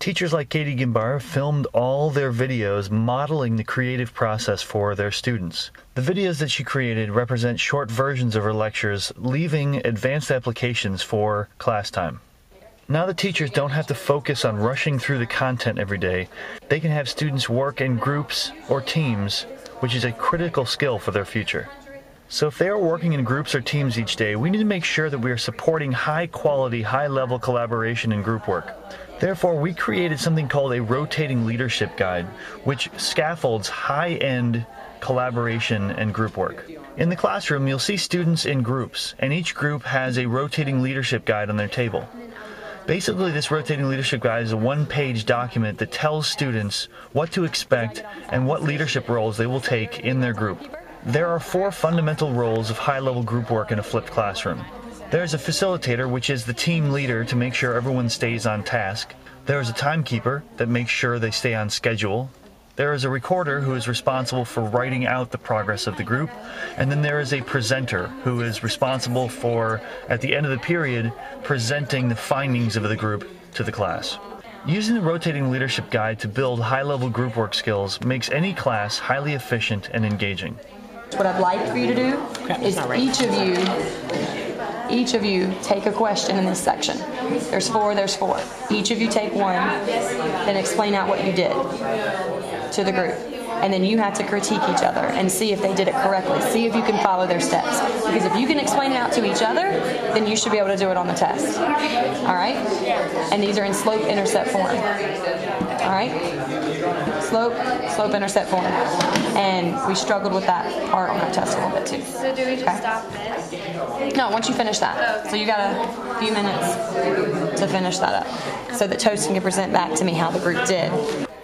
Teachers like Katie Gimbar filmed all their videos modeling the creative process for their students. The videos that she created represent short versions of her lectures, leaving advanced applications for class time. Now the teachers don't have to focus on rushing through the content every day. They can have students work in groups or teams, which is a critical skill for their future. So if they are working in groups or teams each day, we need to make sure that we are supporting high-quality, high-level collaboration and group work. Therefore, we created something called a rotating leadership guide, which scaffolds high-end collaboration and group work. In the classroom, you'll see students in groups, and each group has a rotating leadership guide on their table. Basically, this rotating leadership guide is a one-page document that tells students what to expect and what leadership roles they will take in their group. There are 4 fundamental roles of high-level group work in a flipped classroom. There's a facilitator, which is the team leader to make sure everyone stays on task. There is a timekeeper that makes sure they stay on schedule. There is a recorder who is responsible for writing out the progress of the group. And then there is a presenter who is responsible for, at the end of the period, presenting the findings of the group to the class. Using the rotating leadership guide to build high-level group work skills makes any class highly efficient and engaging. What I'd like for you to do is each of you take a question in this section. There's 4. Each of you take one, then explain out what you did to the group. And then you have to critique each other and see if they did it correctly. See if you can follow their steps. Because if you can explain it out to each other, then you should be able to do it on the test. All right? And these are in slope, intercept form. All right? Slope, intercept form. And we struggled with that part on our test a little bit too. So do we just stop this? No, once you finish that. So you got a few minutes to finish that up so that Toasting can present back to me how the group did.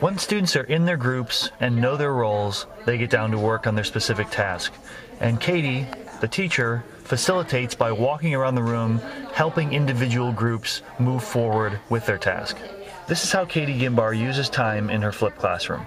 Once students are in their groups and know their roles, they get down to work on their specific task. And Katie, the teacher, facilitates by walking around the room, helping individual groups move forward with their task. This is how Katie Gimbar uses time in her flipped classroom.